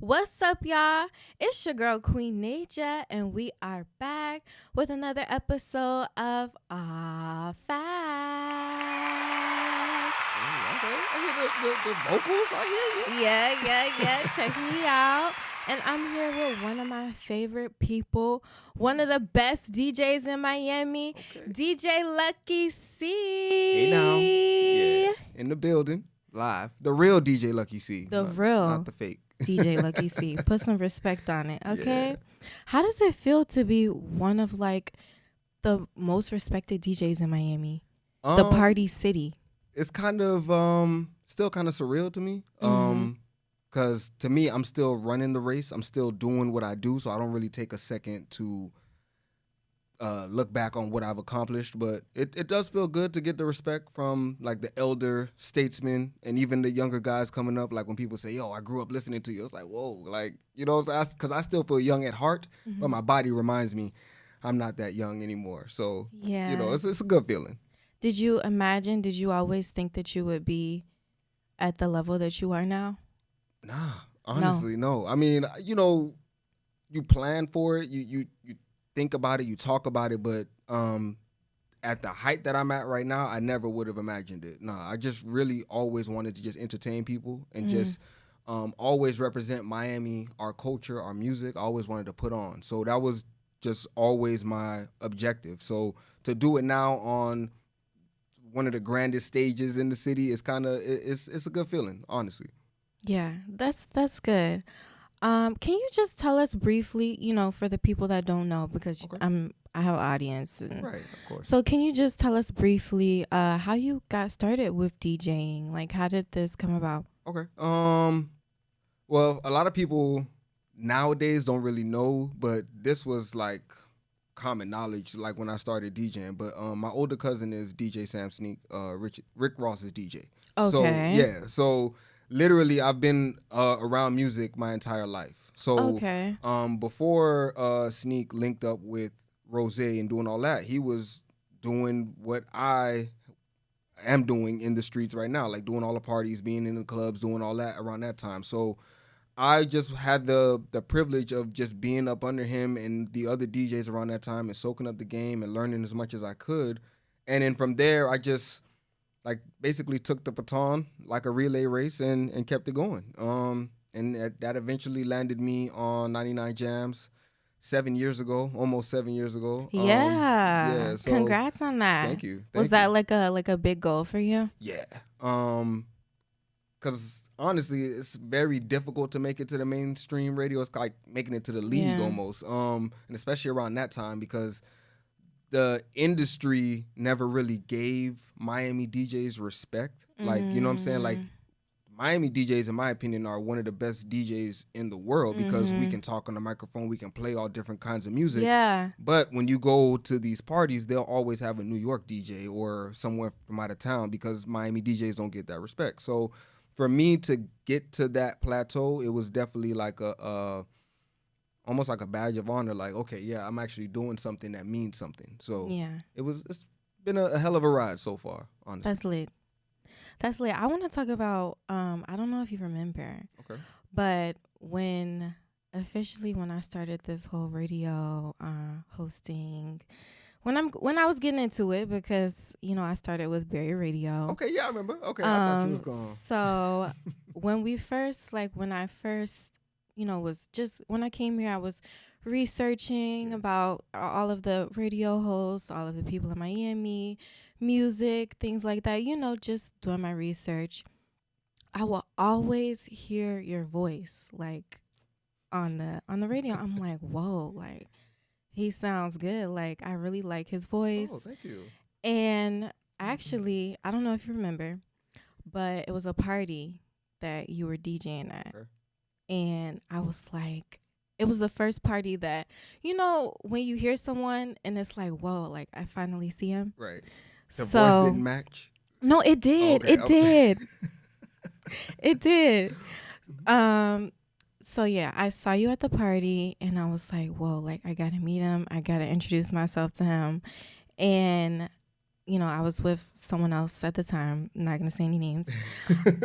What's up, y'all? It's your girl Queen Naja, and we are back with another episode of Aw Facts. Okay. I hear the vocals. I hear you. Yeah. Check me out. And I'm here with one of my favorite people, one of the best DJs in Miami, Okay. DJ Lucky C. Hey now. Yeah. In the building. Live. The real DJ Lucky C. The real. Not the fake. DJ Lucky C. Put some respect on it, okay? Yeah. How does it feel to be one of like the most respected DJs in Miami? The party city. It's kind of still kind of surreal to me. Mhm. Cause to me, I'm still running the race. I'm still doing what I do, so I don't really take a second to look back on what I've accomplished. But it does feel good to get the respect from like the elder statesmen and even the younger guys coming up. Like when people say, "Yo, I grew up listening to you," it's like, whoa, like because I still feel young at heart, but my body reminds me I'm not that young anymore. So Yeah. it's a good feeling. Did you always think that you would be at the level that you are now? Nah, honestly, no. I mean, you plan for it, you think about it, you talk about it, but at the height that I'm at right now, I never would have imagined it. Nah, I just really always wanted to just entertain people and just always represent Miami, our culture, our music. I always wanted to put on. So that was just always my objective. So to do it now on one of the grandest stages in the city is it's a good feeling, honestly. Yeah, that's good. Can you just tell us briefly, for the people that don't know, because Okay. I have an audience. Right, of course. So can you just tell us briefly how you got started with DJing? Like, how did this come about? Okay. Well, a lot of people nowadays don't really know, but this was like common knowledge, like when I started DJing. But my older cousin is DJ Sam Sneak, Rick Ross's DJ. So Okay. yeah, so literally I've been around music my entire life. So Okay. before Sneak linked up with Rose and doing all that, he was doing what I am doing in the streets right now, like doing all the parties, being in the clubs, doing all that around that time. So I just had the privilege of just being up under him and the other DJs around that time and soaking up the game and learning as much as I could. And then from there, I just like basically took the baton like a relay race and kept it going. And that eventually landed me on 99 Jams 7 years ago, almost 7 years ago. Yeah. So Congrats on that. Thank you. Was that like a big goal for you? Yeah. Because honestly, it's very difficult to make it to the mainstream radio. It's like making it to the league Yeah. almost. And especially around that time because the industry never really gave Miami DJs respect. Like, you know what I'm saying? Like, Miami DJs, in my opinion, are one of the best DJs in the world because we can talk on the microphone, we can play all different kinds of music. Yeah. But when you go to these parties, they'll always have a New York DJ or somewhere from out of town because Miami DJs don't get that respect. So for me to get to that plateau, it was definitely like almost like a badge of honor. Like, okay, yeah, I'm actually doing something that means something. So Yeah. it's been a hell of a ride so far, honestly. That's lit. That's lit. I want to talk about I don't know if you remember, Okay. but when I started this whole radio hosting, when I was getting into it, because I started with Barry Radio. Okay, yeah, I remember. Okay, I thought you was gone. So when I first was just when I came here, I was researching about all of the radio hosts, all of the people in Miami, music, things like that, just doing my research. I will always hear your voice like on the radio. I'm like, whoa, like he sounds good. Like I really like his voice. Oh, thank you. And actually, I don't know if you remember, but it was a party that you were DJing at. Okay. And I was like, it was the first party that, when you hear someone and it's like, whoa, like I finally see him. Right. The So voice didn't match? no, it did. Okay, It okay. did. It did. So yeah, I saw you at the party and I was like, whoa, like I gotta meet him. I gotta introduce myself to him. And you know, I was with someone else at the time. I'm not gonna say any names.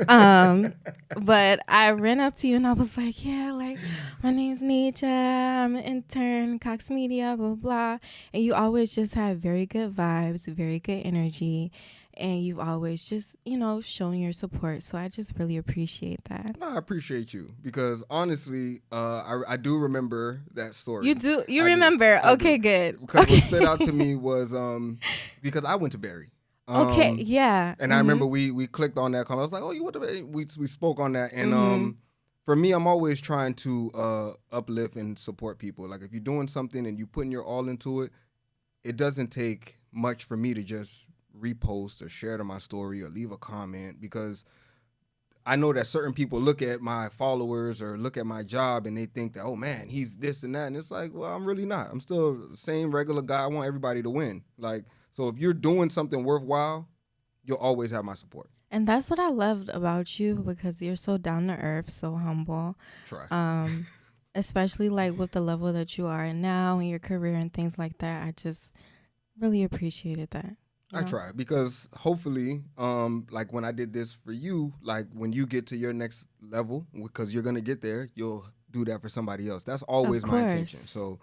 But I ran up to you and I was like, yeah, like, my name's Nietzsche. I'm an intern, Cox Media, blah, blah. And you always just have very good vibes, very good energy. And you've always just, you know, shown your support. So I just really appreciate that. No, I appreciate you because honestly, I do remember that story. You do? You I remember? do. Okay, good. Because okay. what stood out to me was because I went to Barry. Okay, yeah. And I remember we clicked on that comment. I was like, oh, you went to Barry? We spoke on that. And for me, I'm always trying to uplift and support people. Like if you're doing something and you putting your all into it, it doesn't take much for me to just repost or share to my story or leave a comment, because I know that certain people look at my followers or look at my job and they think that, oh man, he's this and that. And it's like, well, I'm really not. I'm still the same regular guy. I want everybody to win. Like, so if you're doing something worthwhile, you'll always have my support. And that's what I loved about you, because you're so down to earth, so humble. Try. Especially like with the level that you are in now in your career and things like that. I just really appreciated that. I try, because hopefully, like when I did this for you, like when you get to your next level, because you're going to get there, you'll do that for somebody else. That's always my intention. So,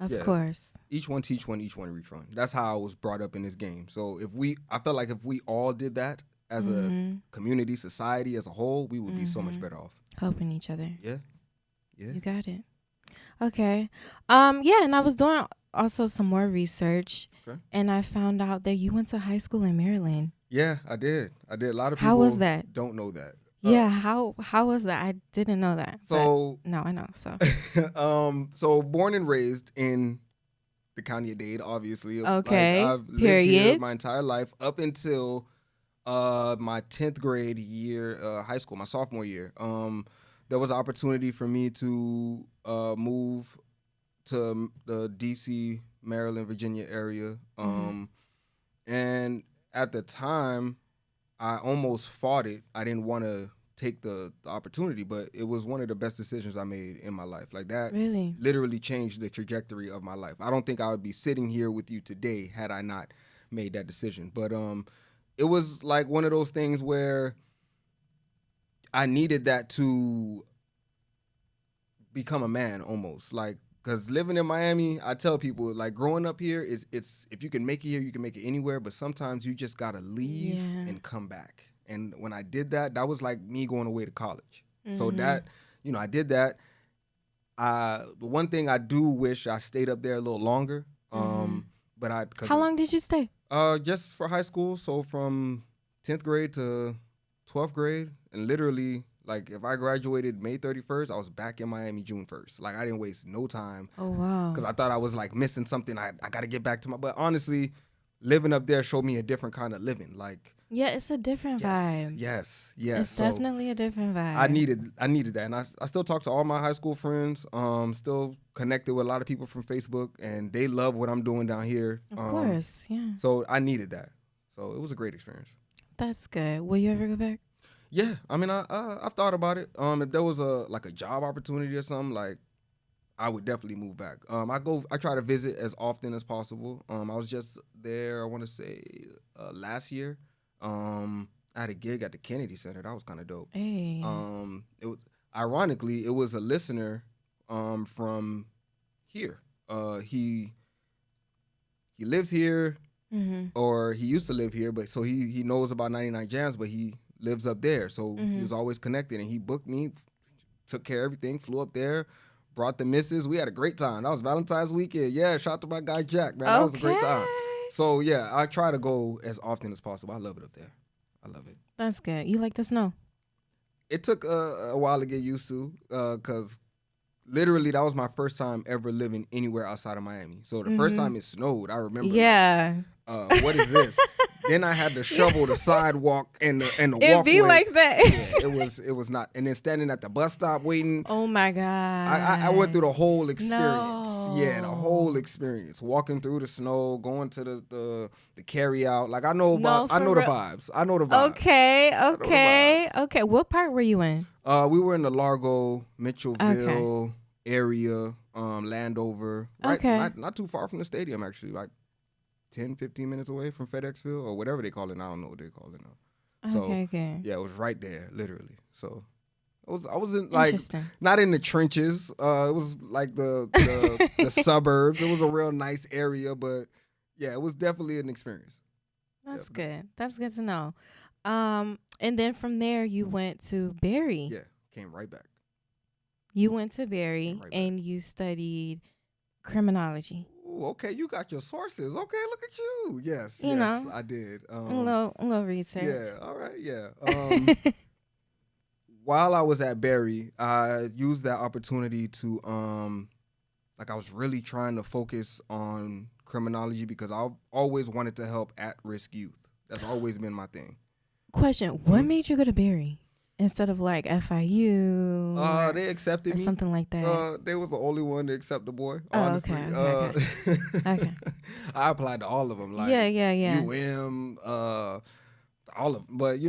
of course, each one teach one, each one reach one. That's how I was brought up in this game. So I felt like if we all did that as a community, society as a whole, we would be so much better off. Helping each other. Yeah. You got it. Okay. Yeah, and I was doing also some more research, and I found out that you went to high school in Maryland. Yeah, I did. A lot of people how was that? Don't know that. Yeah, how was that? I didn't know that. So no, I know. So so born and raised in the county of Dade, obviously. Okay. Like, I've lived Period. here my entire life up until my 10th grade year, high school, my sophomore year. There was an opportunity for me to move to the DC, Maryland, Virginia area. And at the time, I almost fought it. I didn't want to take the opportunity, but it was one of the best decisions I made in my life. Like that really literally changed the trajectory of my life. I don't think I would be sitting here with you today had I not made that decision. But it was like one of those things where I needed that to become a man almost. Like, because living in Miami, I tell people, like, growing up here, it's if you can make it here, you can make it anywhere. But sometimes you just got to leave and come back. And when I did that, that was like me going away to college. So that, I did that. The one thing I do wish I stayed up there a little longer. But how long did you stay? Just for high school. So from 10th grade to 12th grade. And literally, like, if I graduated May 31st, I was back in Miami June 1st. Like, I didn't waste no time. Oh, wow. Because I thought I was, like, missing something. I got to get back to but honestly, living up there showed me a different kind of living. Like, yeah, it's a different vibe. Yes. It's definitely a different vibe. I needed that. And I still talk to all my high school friends, still connected with a lot of people from Facebook, and they love what I'm doing down here. Of course, yeah. So I needed that. So it was a great experience. That's good. Will you ever go back? Yeah, I mean, I've thought about it. If there was a job opportunity or something, like, I would definitely move back. I try to visit as often as possible. I was just there, I want to say, last year. I had a gig at the Kennedy Center. That was kind of dope. Hey. Ironically, it was a listener from here. He lives here, or he used to live here, but so he knows about 99 Jams, but he lives up there. So he was always connected, and he booked me, took care of everything, flew up there, brought the missus. We had a great time. That was Valentine's weekend. Yeah, shout out to my guy Jack, man. That was a great time. So yeah, I try to go as often as possible. I love it up there. I love it. That's good. You like the snow? It took a while to get used to, because literally that was my first time ever living anywhere outside of Miami. So the first time it snowed, I remember. Yeah. What is this? Then I had to shovel the sidewalk and the walkway. It'd be like that. Yeah, it was not. And then standing at the bus stop waiting. Oh my God. I went through the whole experience. No. Yeah, the whole experience. Walking through the snow, going to the carry out. Like, I know the vibes. I know the vibes. Okay. What part were you in? We were in the Largo, Mitchellville area, Landover. Right, not too far from the stadium, actually. Like 10, 15 minutes away from FedExville or whatever they call it. I don't know what they call it now. So Okay. yeah, it was right there, literally. So I wasn't like Interesting. not in the trenches. It was like the the suburbs. It was a real nice area, but yeah, it was definitely an experience. That's good. That's good to know. And then from there you went to Berry. Yeah, came right back. You went to Berry right back. and you studied criminology. Ooh, okay, you got your sources. Okay, look at you. Yes, You know, I did. A little research. Yeah, all right, yeah. While I was at Berry, I used that opportunity to like I was really trying to focus on criminology because I've always wanted to help at-risk youth. That's always been my thing. Question: what made you go to Berry instead of like FIU? They accepted or me. something like that. They was the only one to accept the boy. Oh, Honestly. okay. Okay. I applied to all of them. Like Yeah. UM, all of them. But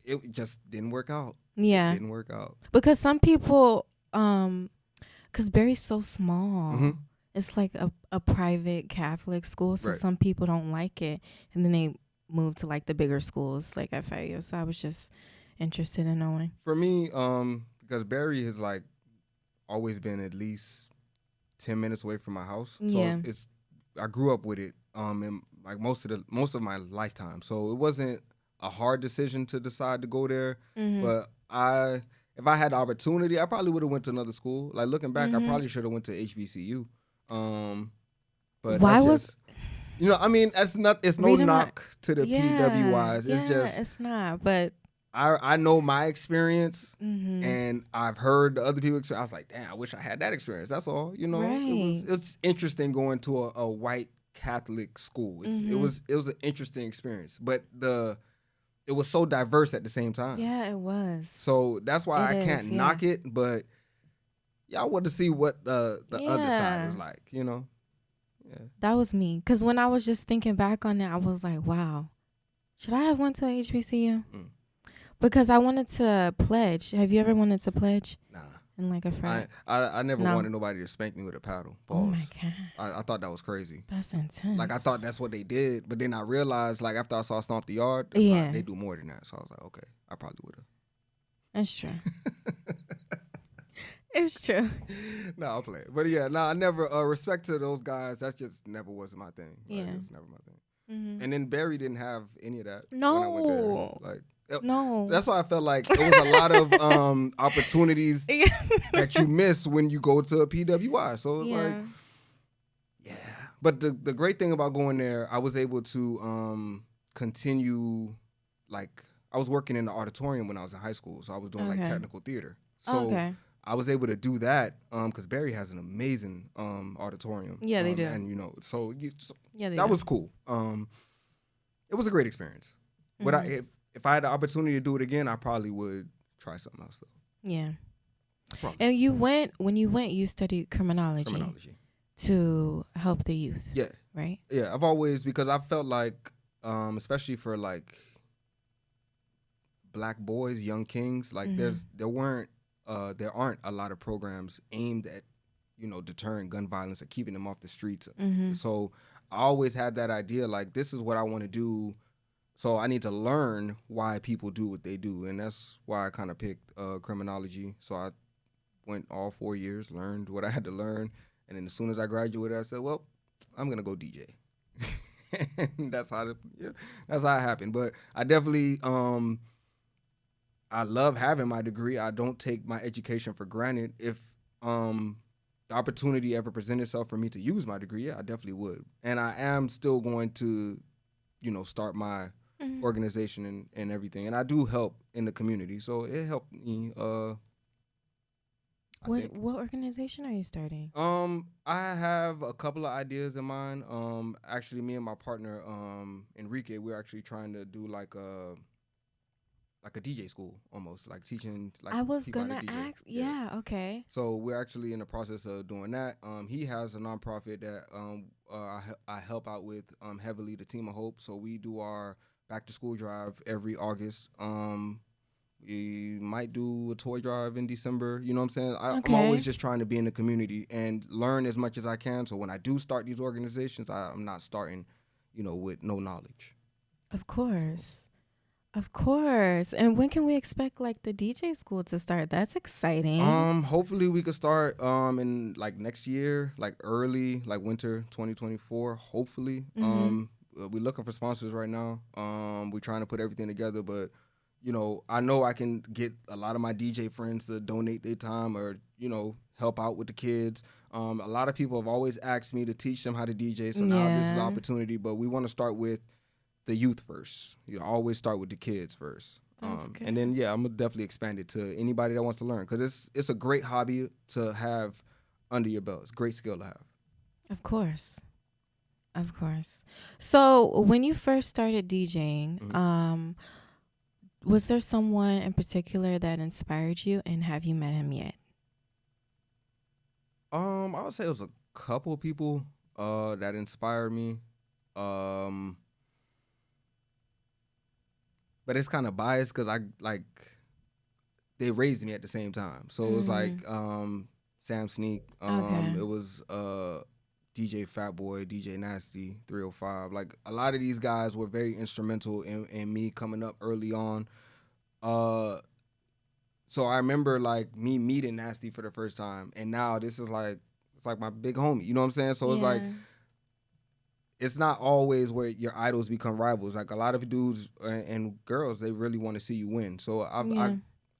it just didn't work out. Yeah. It didn't work out. Because some people, because Berry's so small. Mm-hmm. It's like a private Catholic school, so Right. some people don't like it, and then they move to like the bigger schools like FIU. So I was just interested in knowing. For me, because Berry has like always been at least 10 minutes away from my house. So Yeah. I grew up with it in like most of my lifetime. So it wasn't a hard decision to decide to go there. Mm-hmm. But if I had the opportunity, I probably would have went to another school. Like looking back, I probably should have went to HBCU. But Why that's was just, I mean, it's no knock to the PWIs. It's just it's not. But I know my experience, mm-hmm. and I've heard the other people experience. I was like, damn, I wish I had that experience. That's all. Right. It's interesting going to a white Catholic school. It was an interesting experience, but it was so diverse at the same time. Yeah, it was. So that's why I can't yeah. knock it, but y'all want to see what the other side is like, Yeah. That was me. Because when I was just thinking back on it, I was like, wow, should I have went to a HBCU? Because I wanted to pledge. Have you ever wanted to pledge? Nah. In like a frat? I never wanted nobody to spank me with a paddle. Pause. Oh my God. I thought that was crazy. That's intense. Like I thought that's what they did, but then I realized like after I saw Stomp the Yard, like, they do more than that. So I was like, okay, I probably would have. That's true. It's true. No, I'll play it. But yeah, I never respect to those guys. That's just never was my thing. Yeah. Like, it's never my thing. Mm-hmm. And then Berry didn't have any of that. No. When I went there. Like No. That's why I felt like it was a lot of opportunities that you miss when you go to a PWI. So it's like, yeah. But the great thing about going there, I was able to continue, like, I was working in the auditorium when I was in high school. So I was doing like technical theater. So I was able to do that because Berry has an amazing auditorium. Yeah, they do. And, that was cool. It was a great experience. But if I had the opportunity to do it again, I probably would try something else, though. Yeah. And when you went, you studied criminology to help the youth. Yeah. Right? Yeah, I've always, because I felt like, especially for like black boys, young kings, like there aren't a lot of programs aimed at, deterring gun violence or keeping them off the streets. So I always had that idea, like, this is what I want to do. So I need to learn why people do what they do. And that's why I kind of picked criminology. So I went all 4 years, learned what I had to learn. And then as soon as I graduated, I said, well, I'm going to go DJ. And that's how it happened. But I definitely, I love having my degree. I don't take my education for granted. If the opportunity ever presented itself for me to use my degree, yeah, I definitely would. And I am still going to, start my organization and everything. And I do help in the community. So it helped me. What organization are you starting? I have a couple of ideas in mind. Actually, me and my partner, Enrique, we're actually trying to do like a DJ school, almost like teaching. Like I was people gonna how to DJ. ask. Yeah. Okay. So we're actually in the process of doing that. He has a nonprofit that I help out with heavily, the Team of Hope. So we do our back to school drive every August. We might do a toy drive in December. You know what I'm saying? I'm always just trying to be in the community and learn as much as I can. So when I do start these organizations, I'm not starting, with no knowledge. Of course. Of course. And when can we expect like the DJ school to start? That's exciting. Hopefully we could start in like next year, like early, like winter 2024. Hopefully. We're looking for sponsors right now. We're trying to put everything together, but I know I can get a lot of my DJ friends to donate their time or help out with the kids. A lot of people have always asked me to teach them how to DJ, so now this is the opportunity. But we want to start with the youth first. Always start with the kids first. And then I'm gonna definitely expand it to anybody that wants to learn, because it's a great hobby to have under your belt. It's a great skill to have. Of course. So when you first started DJing, was there someone in particular that inspired you, and have you met him yet? I would say it was a couple of people that inspired me. But it's kind of biased because they raised me at the same time. So it was like Sam Sneak. It was DJ Fatboy, DJ Nasty, 305. Like a lot of these guys were very instrumental in me coming up early on. So I remember like me meeting Nasty for the first time, and now this is like it's like my big homie. You know what I'm saying? So it's like, it's not always where your idols become rivals. Like a lot of dudes and girls, they really want to see you win. So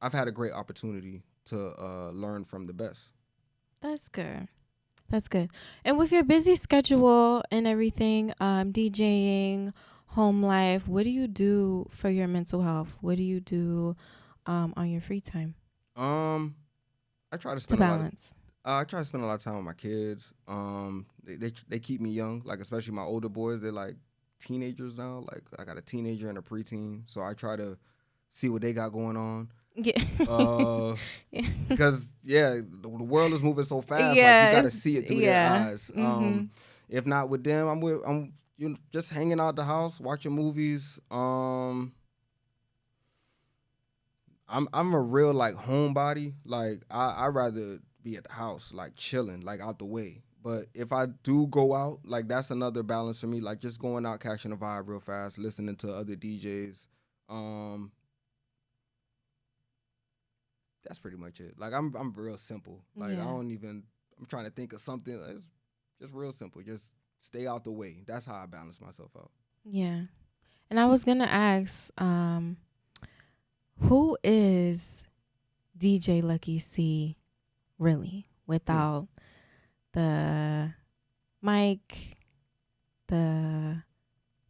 I've had a great opportunity to learn from the best. That's good. And with your busy schedule and everything, DJing, home life, what do you do for your mental health? What do you do on your free time? I try to spend I try to spend a lot of time with my kids. They keep me young, like especially my older boys. They're like teenagers now. Like I got a teenager and a preteen, so I try to see what they got going on. Yeah. Because the world is moving so fast. Like you got to see it through their eyes. If not with them, I'm just hanging out the house, watching movies. I'm a real like homebody. Like I rather be at the house, like chilling, like out the way. But if I do go out, like that's another balance for me. Like just going out, catching a vibe real fast, listening to other DJs. That's pretty much it. Like I'm real simple. Like I'm trying to think of something. It's just real simple. Just stay out the way. That's how I balance myself out. Yeah. And I was gonna ask, who is DJ Lucky C really, without the mic, the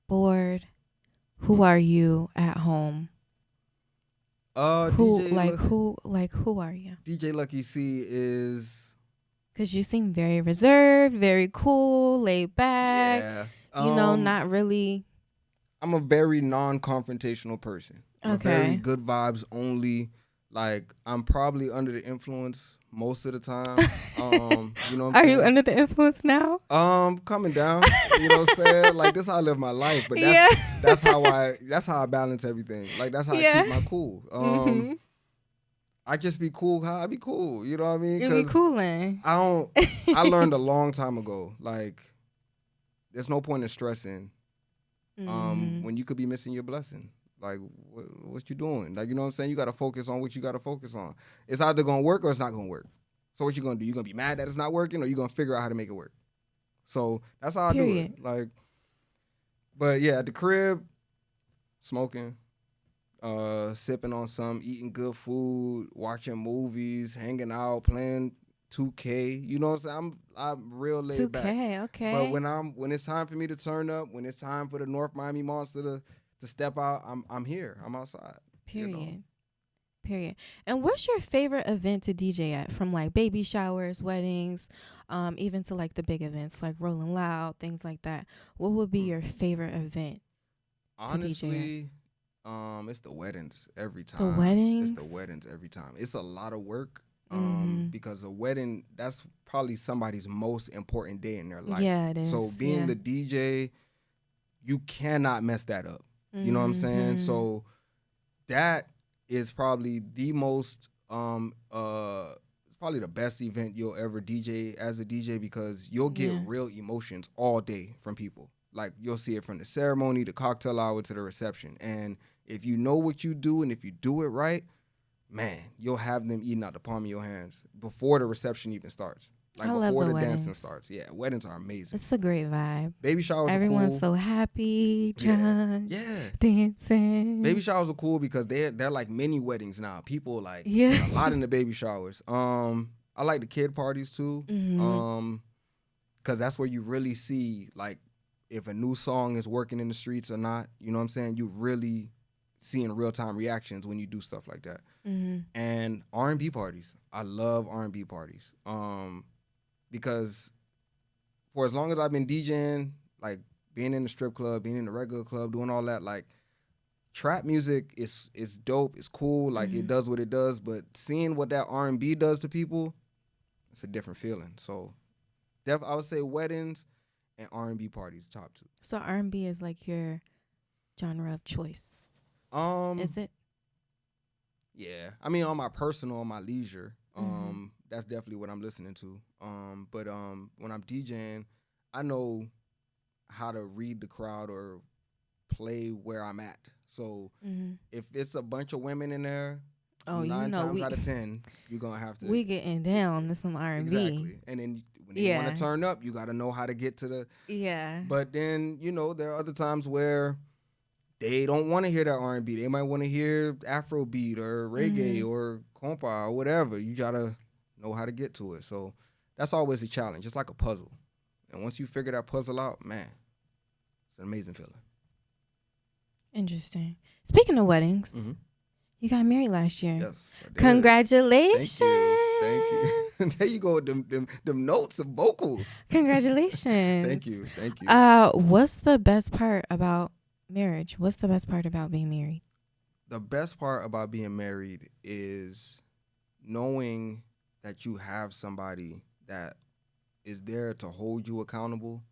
board? Who are you at home? Who are you? DJ Lucky C is, because you seem very reserved, very cool, laid back. Yeah. Not really. I'm a very non-confrontational person. I'm a very good vibes only. Like I'm probably under the influence most of the time. You know what I'm saying? Are you under the influence now? Coming down. You know what I'm saying? Like this is how I live my life. But that's how I balance everything. Like that's how I keep my cool. I just be cool how I be cool. You know what I mean? You be coolin'. I learned a long time ago. Like there's no point in stressing when you could be missing your blessing. Like, what you doing? Like, you know what I'm saying? You got to focus on what you got to focus on. It's either going to work or it's not going to work. So what you going to do? You going to be mad that it's not working, or you going to figure out how to make it work? So that's how I do it. Like, but yeah, at the crib, smoking, sipping on some, eating good food, watching movies, hanging out, playing 2K. You know what I'm saying? I'm real laid back. 2K, okay. But when it's time for me to turn up, when it's time for the North Miami Monster to step out, I'm here. I'm outside. Period. And what's your favorite event to DJ at? From like baby showers, weddings, even to like the big events like Rolling Loud, things like that. What would be your favorite event? Honestly, it's the weddings every time. The weddings? It's the weddings every time. It's a lot of work because a wedding, that's probably somebody's most important day in their life. Yeah, it is. So being the DJ, you cannot mess that up. You know what I'm saying? So that is probably the most, it's probably the best event you'll ever DJ as a DJ, because you'll get real emotions all day from people. Like you'll see it from the ceremony, the cocktail hour to the reception. And if you know what you do and if you do it right, man, you'll have them eating out the palm of your hands before the reception even starts. Like I love before the the dancing weddings. starts. Yeah, weddings are amazing. It's a great vibe. Baby showers Everyone's are cool. so happy, drunk, Yeah. dancing. Baby showers are cool because they're like mini weddings now. People like Yeah. a lot in the baby showers. I like the kid parties too. Mhm. Cause that's where you really see like if a new song is working in the streets or not. You know what I'm saying? You really seeing real time reactions when you do stuff like that. Mhm. And R&B parties. I love R&B parties. Because for as long as I've been DJing, like being in the strip club, being in the regular club, doing all that, like trap music is dope. It's cool. Like it does what it does. But seeing what that R&B does to people, it's a different feeling. So, I would say weddings and R&B parties top two. So R&B is like your genre of choice. Is it? Yeah. I mean, on my personal, on my leisure, that's definitely what I'm listening to. But when I'm DJing, I know how to read the crowd or play where I'm at. So if it's a bunch of women in there, Oh, 9 times out of 10, you're gonna have to. We getting down to some R&B. Exactly. And then when they want to turn up, you got to know how to get to the. Yeah. But then there are other times where they don't want to hear that R&B. They might want to hear Afrobeat or reggae or compa or whatever. You gotta know how to get to it. So that's always a challenge. It's like a puzzle. And once you figure that puzzle out, man, it's an amazing feeling. Interesting. Speaking of weddings, you got married last year. Yes, I did. Congratulations. Thank you. There you go. Them notes, the vocals. Congratulations. Thank you. What's the best part about marriage? What's the best part about being married? The best part about being married is knowing that you have somebody that is there to hold you accountable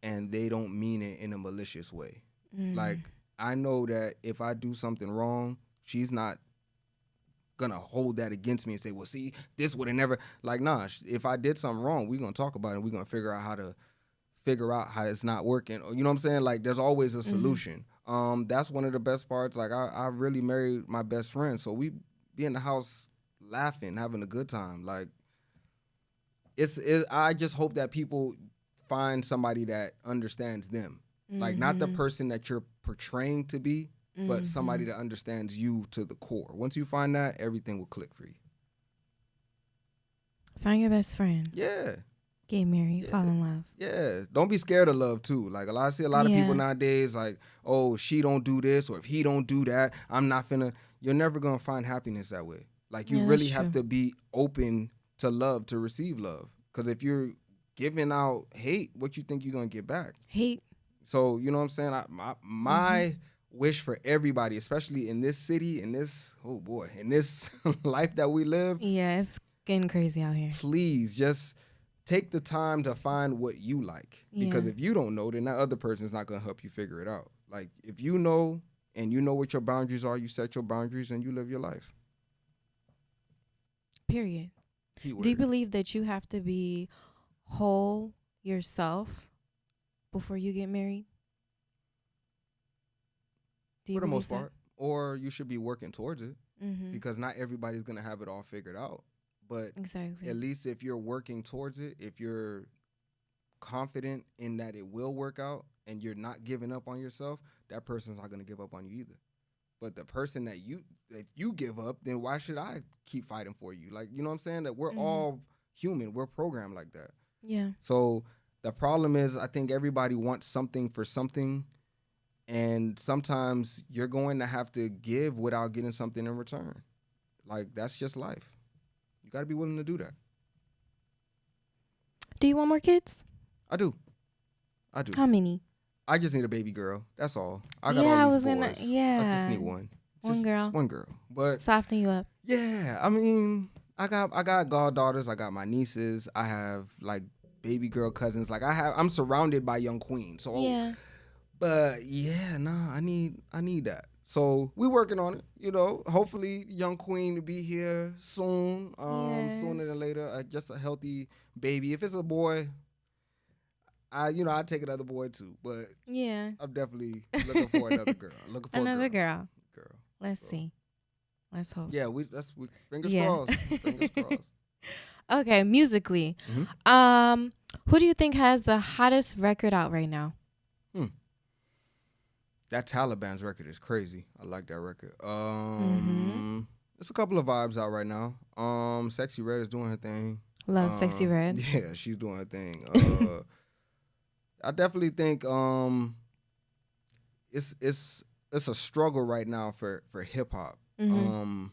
and they don't mean it in a malicious way. Like, I know that if I do something wrong, she's not gonna hold that against me and say, well, see, this would have never, like, nah, if I did something wrong, we're gonna talk about it and we're gonna figure out how it's not working. You know what I'm saying? Like, there's always a solution. That's one of the best parts. Like, I really married my best friend, so we be in the house laughing, having a good time. Like, I just hope that people find somebody that understands them. Like, not the person that you're portraying to be, but somebody that understands you to the core. Once you find that, everything will click for you. Find your best friend. Yeah. Get married. Fall in love. Yeah. Don't be scared of love, too. Like, I see a lot of people nowadays, like, oh, she don't do this, or if he don't do that, I'm not finna. You're never going to find happiness that way. Like, you really have to be open to love, to receive love. Because if you're giving out hate, what you think you're going to get back? Hate. So, you know what I'm saying? My wish for everybody, especially in this city, in this life that we live. Yeah, it's getting crazy out here. Please just take the time to find what you like. Because if you don't know, then that other person's not going to help you figure it out. Like, if you know and you know what your boundaries are, you set your boundaries and you live your life. Period. Do you believe that you have to be whole yourself before you get married? For the most part. Or you should be working towards it. Because not everybody's going to have it all figured out. But at least if you're working towards it, if you're confident in that it will work out and you're not giving up on yourself, that person's not going to give up on you either. But the person if you give up, then why should I keep fighting for you? Like, you know what I'm saying? That we're all human. We're programmed like that. Yeah. So the problem is, I think everybody wants something for something. And sometimes you're going to have to give without getting something in return. Like, that's just life. You got to be willing to do that. Do you want more kids? I do. How many? I just need a baby girl. That's all. I got all these boys. I just need one. One girl. Just one girl. But soften you up. Yeah. I mean, I got goddaughters. I got my nieces. I have, like, baby girl cousins. Like, I'm surrounded by young queens. So yeah. But I need that. So we working on it, you know. Hopefully, young queen to be here soon, sooner than later. Just a healthy baby. If it's a boy, I take another boy too, but Yeah. I'm definitely looking for another girl. Looking for Another a girl. girl. Let's see. Let's hope. Yeah, fingers Yeah. crossed. Fingers crossed. Okay, musically. Mhm. Who do you think has the hottest record out right now? That Taliban's record is crazy. I like that record. There's a couple of vibes out right now. Sexy Red is doing her thing. Love Sexy Red. Yeah, she's doing her thing. I definitely think it's a struggle right now for hip hop. Mm-hmm.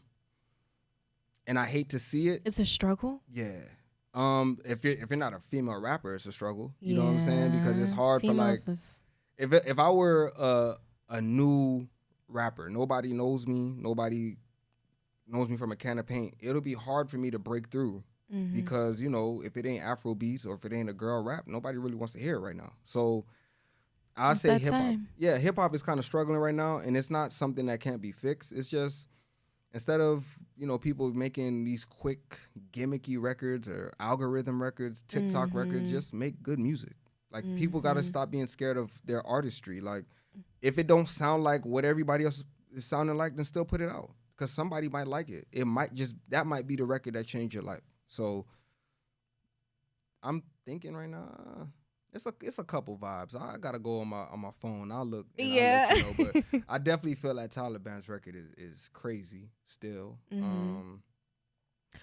And I hate to see it. It's a struggle. Yeah. If you're not a female rapper, it's a struggle. You know what I'm saying? Because it's hard Females for like if I were a new rapper, nobody knows me, nobody knows me from a can of paint, it'll be hard for me to break through. Mm-hmm. Because, if it ain't Afro beats or if it ain't a girl rap, nobody really wants to hear it right now. So I say hip hop. Yeah, hip hop is kind of struggling right now, and it's not something that can't be fixed. It's just instead of, people making these quick gimmicky records or algorithm records, TikTok records, just make good music. Like people got to stop being scared of their artistry. Like if it don't sound like what everybody else is sounding like, then still put it out. Because somebody might like it. That might be the record that changed your life. So I'm thinking right now, it's a couple vibes. I gotta go on my phone. I'll look. And Yeah. I'll let you know. But I definitely feel like Taliban's record is crazy still. Mm-hmm.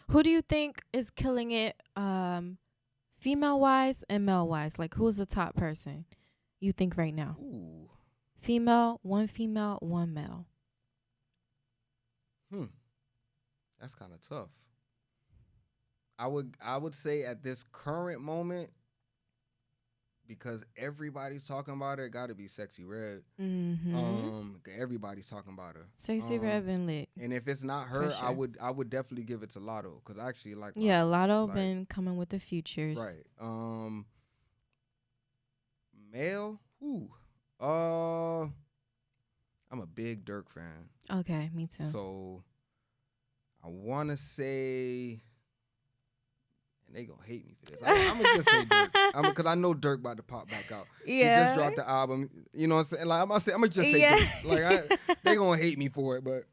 Who do you think is killing it, female wise and male wise? Like who's the top person you think right now? Ooh. One female, one male. That's kind of tough. I would say at this current moment, because everybody's talking about her, it got to be Sexy Red. Mm-hmm. Everybody's talking about her. Sexy Red been lit. And if it's not her, sure. I would definitely give it to Lotto because I actually like Lotto. Yeah, Lotto been coming with the futures. Right. Male? Ooh. I'm a big Dirk fan. Okay, me too. So I want to say, and they gonna hate me for this. I'm gonna just say Dirk, because I know Dirk about to pop back out. Yeah, he just dropped the album. You know what I'm saying? Like I'm gonna just say Dirk. Like they gonna hate me for it, but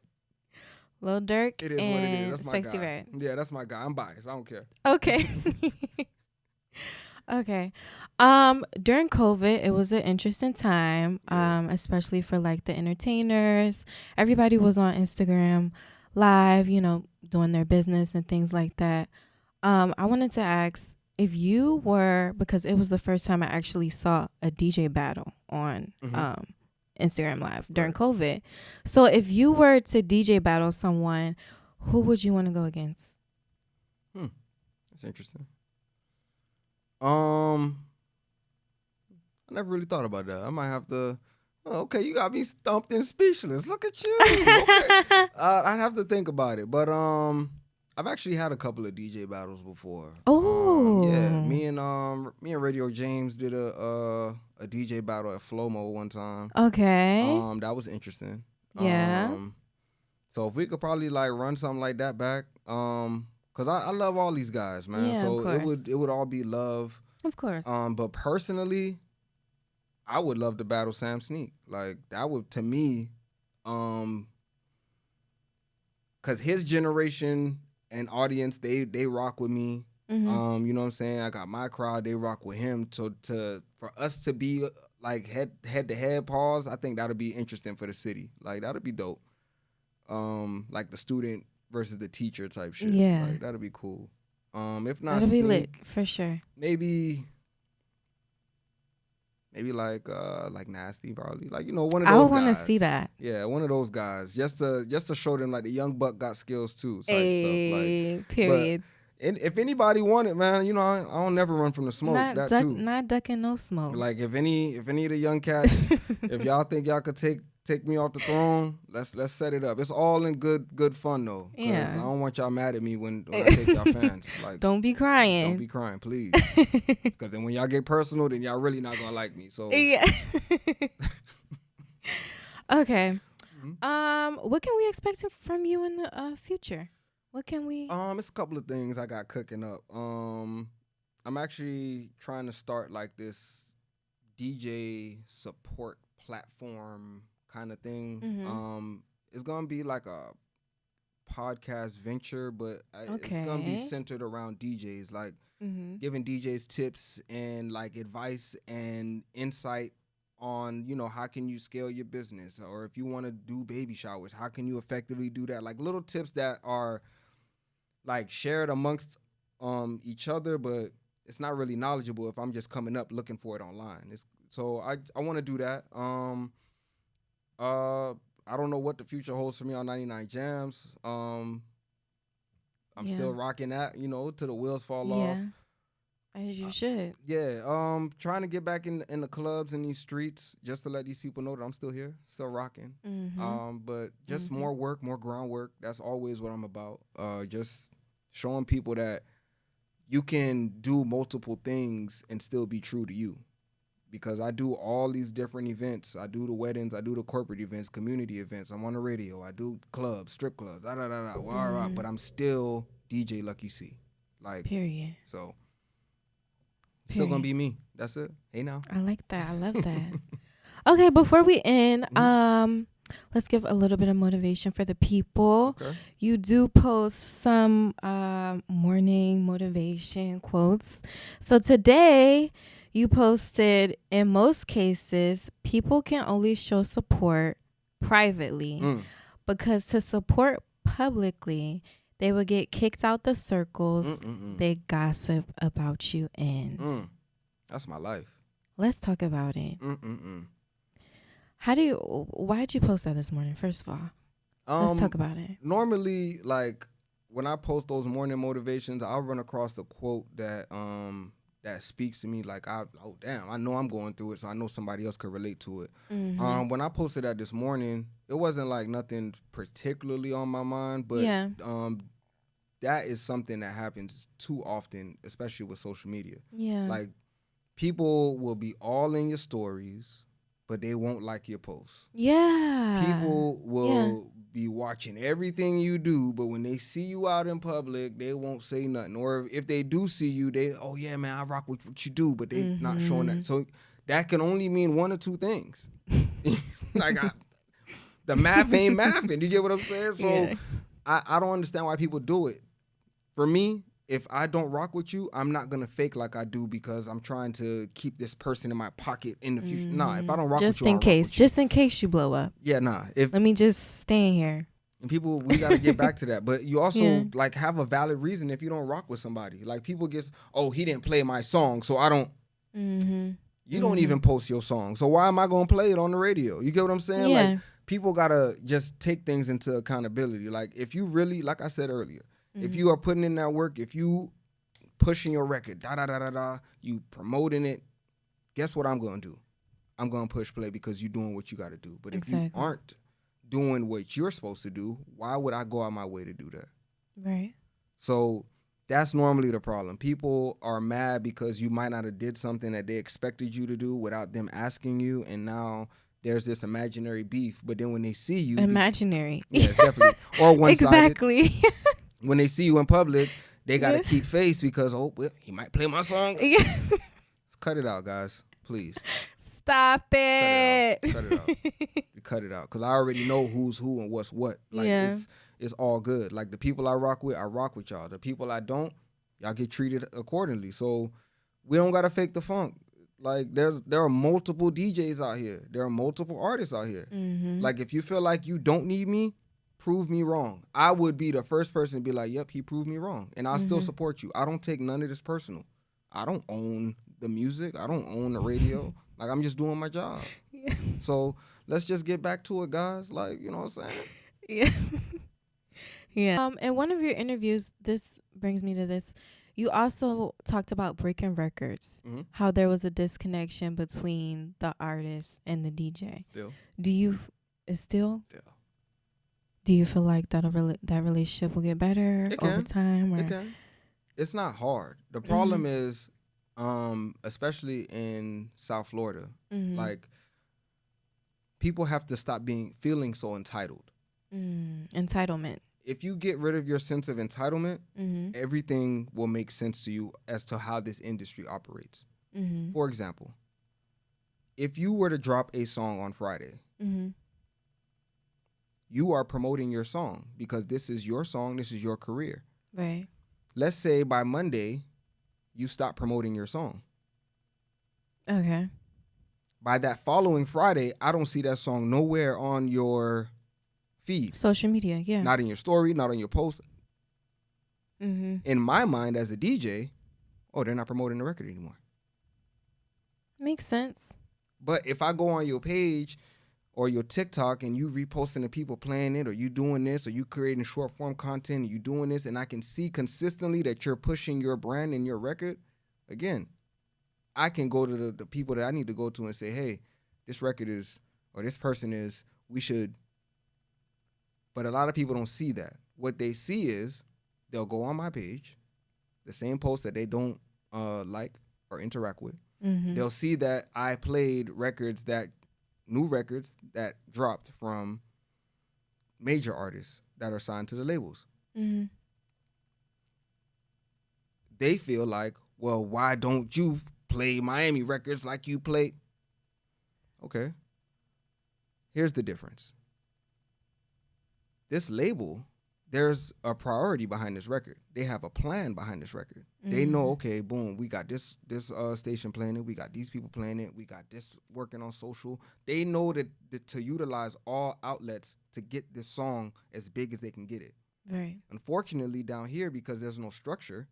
Lil Durk. It is what it is. That's my Sexy guy. Red. Yeah, that's my guy. I'm biased. I don't care. Okay. Okay. During COVID, it was an interesting time, especially for like the entertainers. Everybody was on Instagram Live, doing their business and things like that. I wanted to ask if you were, because it was the first time I actually saw a DJ battle on Instagram Live during COVID. So if you were to DJ battle someone, who would you want to go against? That's interesting. I never really thought about that. I might have to. Oh, okay, you got me stumped and speechless. Look at you. Okay. I'd have to think about it, but I've actually had a couple of DJ battles before. Oh, yeah. Me and Radio James did a DJ battle at Flomo one time. Okay. That was interesting. Yeah. So if we could probably like run something like that back, cause I love all these guys, man. Yeah, so of course. it would all be love. Of course. But personally, I would love to battle Sam Sneak. Like that would, to me, cause his generation and audience, they rock with me. Mm-hmm. You know what I'm saying? I got my crowd, they rock with him. So for us to be like head to head pause, I think that'll be interesting for the city. Like that'll be dope. Like the student versus the teacher type shit. Yeah. Like that'll be cool. If not That'll be Sneak, lit for sure. maybe like Nasty probably. Like, one of those guys. I would want to see that. Yeah, one of those guys. Just to show them like the young buck got skills too. Type Hey, stuff. Like, period. And if anybody want it, man, I don't never run from the smoke. Not ducking no smoke. Like if any of the young cats, if y'all think y'all could take me off the throne, let's set it up. It's all in good fun though. Yeah. I don't want y'all mad at me when I take y'all fans. Like don't be crying. Don't be crying, please. Because then when y'all get personal, then y'all really not gonna like me. So yeah. Okay. Mm-hmm. What can we expect from you in the future? What can we? It's a couple of things I got cooking up. I'm actually trying to start like this DJ support platform kind of thing. Mm-hmm. It's gonna be like a podcast venture, but it's gonna be Okay. centered around DJs, like Mm-hmm. giving DJs tips and like advice and insight on, how can you scale your business, or if you want to do baby showers, how can you effectively do that, like little tips that are like shared amongst each other, but it's not really knowledgeable if I'm just coming up looking for it online. So I want to do that. I don't know what the future holds for me on 99 Jams. I'm Yeah. still rocking that, till the wheels fall off. Yeah. As you should. Yeah, trying to get back in the clubs and these streets just to let these people know that I'm still here, still rocking. Mm-hmm. But just Mhm. more work, more groundwork. That's always what I'm about. Just showing people that you can do multiple things and still be true to you. Because I do all these different events. I do the weddings, I do the corporate events, community events. I'm on the radio. I do clubs, strip clubs, but I'm still DJ Lucky C. Like, Period. so still gonna Period. be me. That's it. Hey now. I like that. I love that. Okay, before we end, Mhm. let's give a little bit of motivation for the people. Okay. You do post some morning motivation quotes. So today you posted, in most cases, people can only show support privately Mm. because to support publicly, they will get kicked out the circles Mm-mm-mm. they gossip about you in. That's my life. Let's talk about it. Why'd you post that this morning, first of all? Let's talk about it. Normally, like when I post those morning motivations, I'll run across a quote that speaks to me. Like, I know I'm going through it, so I know somebody else could relate to it. Mm-hmm. When I posted that this morning, it wasn't like nothing particularly on my mind, but Yeah. that is something that happens too often, especially with social media. Yeah. Like, people will be all in your stories, but they won't like your posts. Yeah. People will be watching everything you do, but when they see you out in public, they won't say nothing. Or if they do see you, oh yeah, man, I rock with what you do, but they not showing that. So that can only mean one or two things. Like, the math ain't mathing. You get what I'm saying? So Yeah. I don't understand why people do it. For me, if I don't rock with you, I'm not gonna fake like I do because I'm trying to keep this person in my pocket in the future. Nah, if I don't rock Just with you, in case. Just in case you blow up. yeah, nah. If Let me just stay in here. and people, we gotta get back to that. But you also Yeah. like have a valid reason if you don't rock with somebody. Like, people get, oh, he didn't play my song, so I don't. Mm-hmm. You don't even post your song, so why am I gonna play it on the radio? You get what I'm saying? Yeah. Like, people gotta just take things into accountability. Like, if you really, like I said earlier, if you are putting in that work, if you pushing your record, you promoting it, guess what I'm gonna do? I'm gonna push play because you're doing what you gotta do. But if you Exactly. aren't doing what you're supposed to do, why would I go out my way to do that? Right. So that's normally the problem. People are mad because you might not have did something that they expected you to do without them asking you, and now there's this imaginary beef. But then when they see you, Imaginary. yeah, definitely, or one-sided. Exactly. When they see you in public, they gotta keep face because, oh, well, he might play my song. Yeah. Cut it out, guys, please. Stop it. Cut it out. Cut it out, because I already know who's who and what's what. Like, Yeah. it's all good. Like, the people I rock with y'all. The people I don't, y'all get treated accordingly. So we don't gotta fake the funk. Like, there are multiple DJs out here. There are multiple artists out here. Mm-hmm. Like, if you feel like you don't need me, prove me wrong. I would be the first person to be like, yep, he proved me wrong. And I'll still support you. I don't take none of this personal. I don't own the music. I don't own the radio. Like, I'm just doing my job. Yeah. So let's just get back to it, guys. Like, you know what I'm saying? Yeah. Yeah. In one of your interviews, this brings me to this. You also talked about breaking records, Mhm. how there was a disconnection between the artist and the DJ. Still. Do you still? Still. Do you feel like that relationship will get better It over can. time? Or? It can. It's not hard. The problem is, especially in South Florida, Mhm. like, people have to stop feeling so entitled. Entitlement. If you get rid of your sense of entitlement, Mm-hmm. everything will make sense to you as to how this industry operates. Mm-hmm. For example, if you were to drop a song on Friday, Mm-hmm. you are promoting your song because this is your song, this is your career. Right. Let's say by Monday, you stop promoting your song. Okay. By that following Friday, I don't see that song nowhere on your feed. Social media, yeah. Not in your story, not on your post. Mm-hmm. In my mind as a DJ, oh, they're not promoting the record anymore. Makes sense. But if I go on your page or your TikTok and you reposting the people playing it, or you doing this, or you creating short form content, and you doing this, and I can see consistently that you're pushing your brand and your record, again, I can go to the people that I need to go to and say, hey, this record is, or this person is, we should. But a lot of people don't see that. What they see is they'll go on my page, the same post that they don't like or interact with. Mm-hmm. They'll see that I played new records that dropped from major artists that are signed to the labels. Mm-hmm. They feel like, well, why don't you play Miami records like you play? Okay. Here's the difference. This label, there's a priority behind this record. They have a plan behind this record. Mm-hmm. They know, okay, boom, we got this station playing it. We got these people playing it. We got this working on social. They know that to utilize all outlets to get this song as big as they can get it. Right. Unfortunately, down here, because there's no structure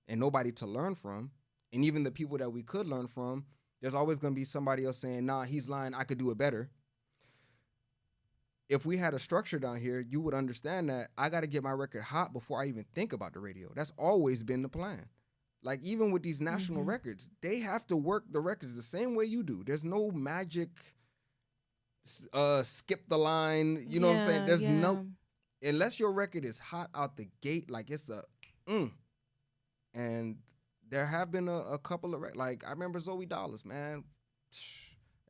and nobody to learn from, and even the people that we could learn from, there's always going to be somebody else saying, nah, he's lying, I could do it better. If we had a structure down here, you would understand that I got to get my record hot before I even think about the radio. That's always been the plan. Like, even with these national records, they have to work the records the same way you do. There's no magic, skip the line. You know what I'm saying? There's no, unless your record is hot out the gate, like it's and there have been a couple of, like, I remember Zoe Dollars, man.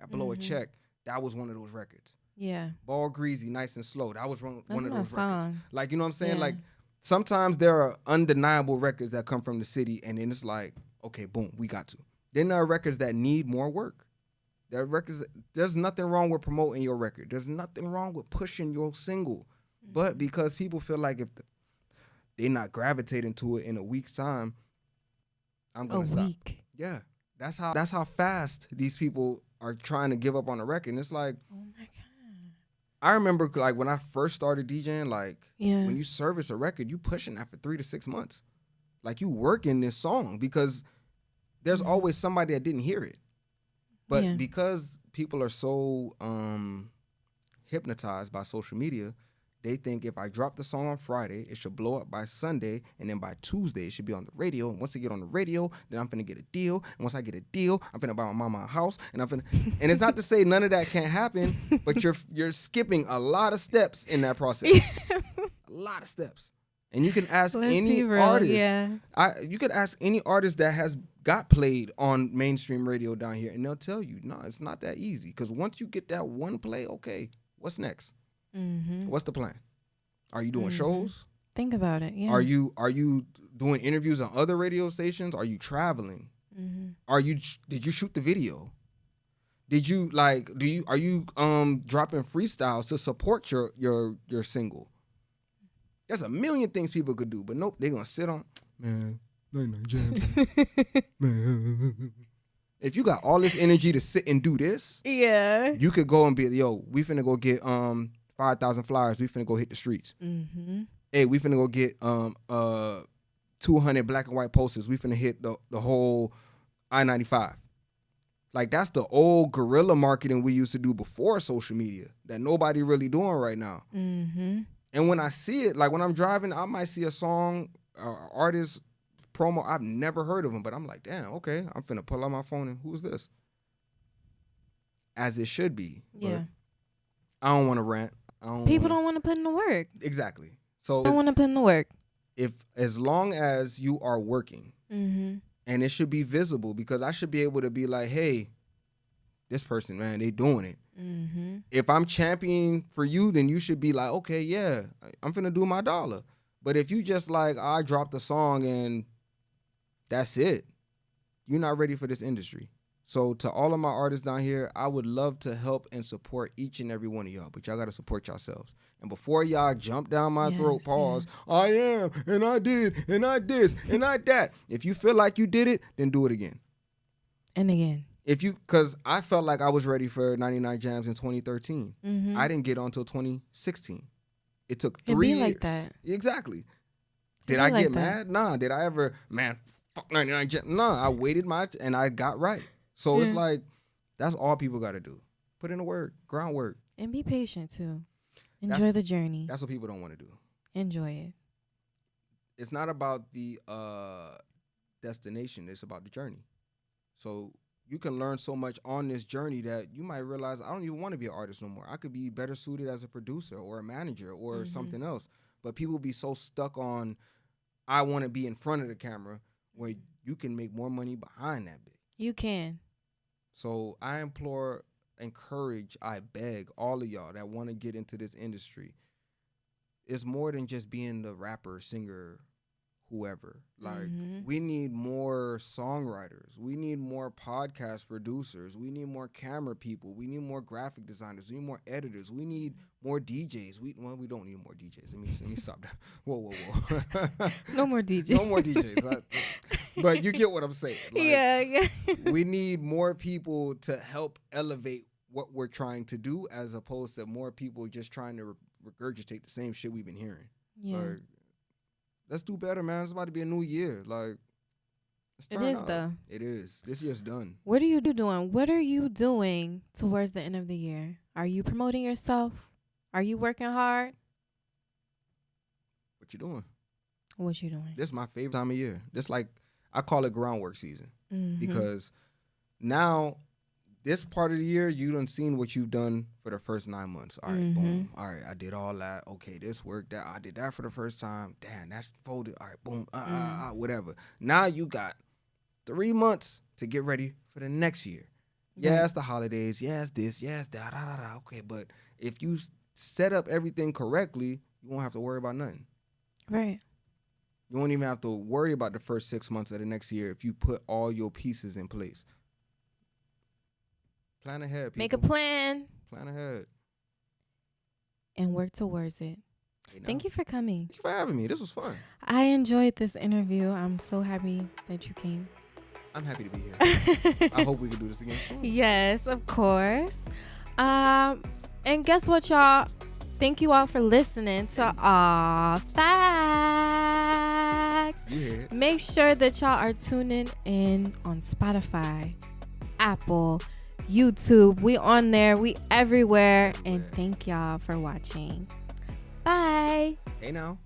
I blow a check. That was one of those records. Yeah. Ball Greasy, Nice and Slow. That was one of those song. records. Like, you know what I'm saying? Yeah. Like, sometimes there are undeniable records that come from the city, and then it's like, okay, boom, we got to. Then there are records that need more work. There are records, there's nothing wrong with promoting your record. There's nothing wrong with pushing your single. But because people feel like if they're not gravitating to it in a week's time, I'm going to stop. Week. Yeah. That's how fast these people are trying to give up on the record. And it's like, oh my God. I remember, like, when I first started DJing, like, Yeah. when you service a record, you pushing that for 3 to 6 months. Like, you working this song because there's always somebody that didn't hear it. But because people are so hypnotized by social media, they think if I drop the song on Friday, it should blow up by Sunday, and then by Tuesday, it should be on the radio. And once I get on the radio, then I'm finna get a deal. And once I get a deal, I'm finna buy my mama a house. And and it's not to say none of that can't happen, but you're skipping a lot of steps in that process. A lot of steps. And you can ask any artist. Yeah. You could ask any artist that has got played on mainstream radio down here, and they'll tell you, no, it's not that easy. Because once you get that one play, okay, what's next? Mm-hmm. What's the plan? Are you doing shows? Think about it. Yeah. Are you doing interviews on other radio stations? Are you traveling? Mm-hmm. Did you shoot the video? Did you are you dropping freestyles to support your single? There's a million things people could do, but nope, they're gonna sit on, man, night jam. Man. If you got all this energy to sit and do this, you could go and be, yo, we finna go get 5,000 flyers. We finna go hit the streets. Mm-hmm. Hey, we finna go get 200 black and white posters. We finna hit the whole I-95. Like, that's the old guerrilla marketing we used to do before social media that nobody really doing right now. Mm-hmm. And when I see it, like when I'm driving, I might see a song, artist promo. I've never heard of them, but I'm like, damn, okay, I'm finna pull out my phone and who's this? As it should be. Yeah. But I don't want to rant. People don't want to put in the work. Exactly. So don't want to put in the work. As long as you are working, and it should be visible, because I should be able to be like, hey, this person, man, they doing it. Mm-hmm. If I'm championing for you, then you should be like, okay, yeah, I'm finna do my dollar. But if you just like, I dropped a song and that's it, you're not ready for this industry. So to all of my artists down here, I would love to help and support each and every one of y'all, but y'all got to support yourselves. And before y'all jump down my throat, pause, I am, and I did, and I this, and I that. If you feel like you did it, then do it again. And again. Because I felt like I was ready for 99 Jams in 2013. Mm-hmm. I didn't get on until 2016. It took 3 years. Like that. Exactly. Did I get mad? Nah. Did I ever, man, fuck 99 Jams? Nah, I waited and I got right. So it's like, that's all people got to do. Put in the work, groundwork. And be patient too. Enjoy the journey. That's what people don't want to do. Enjoy it. It's not about the destination. It's about the journey. So you can learn so much on this journey that you might realize I don't even want to be an artist no more. I could be better suited as a producer or a manager or something else. But people be so stuck on, I want to be in front of the camera, where you can make more money behind that bit. You can. So I encourage, I beg all of y'all that want to get into this industry. It's more than just being the rapper, singer, whoever. Like, we need more songwriters. We need more podcast producers. We need more camera people. We need more graphic designers. We need more editors. We need more DJs. We don't need more DJs. Let me stop that. Whoa. No more DJs. No more DJs. But you get what I'm saying. Like, yeah. We need more people to help elevate what we're trying to do, as opposed to more people just trying to regurgitate the same shit we've been hearing. Yeah. Like, let's do better, man. It's about to be a new year. Like, it is, though. It is. This year's done. What are you doing? What are you doing towards the end of the year? Are you promoting yourself? Are you working hard? What you doing? What you doing? This is my favorite time of year. This, like, I call it groundwork season. Because now, this part of the year, you done seen what you've done for the first 9 months. All right, boom. All right, I did all that. Okay, this worked. That I did that for the first time. Damn, that's folded. All right, boom. Whatever. Now you got 3 months to get ready for the next year. Yes, the holidays. Yes, this. Yes, that. Okay, but if you set up everything correctly, you won't have to worry about nothing. Right. You won't even have to worry about the first 6 months of the next year if you put all your pieces in place. Plan ahead, people. Make a plan. Plan ahead. And work towards it. Thank you for coming. Thank you for having me. This was fun. I enjoyed this interview. I'm so happy that you came. I'm happy to be here. I hope we can do this again soon. Yes, of course. And guess what, y'all? Thank you all for listening to All Facts. You hear it. Make sure that y'all are tuning in on Spotify, Apple, YouTube. We on there. We everywhere. And thank y'all for watching. Bye. Hey now.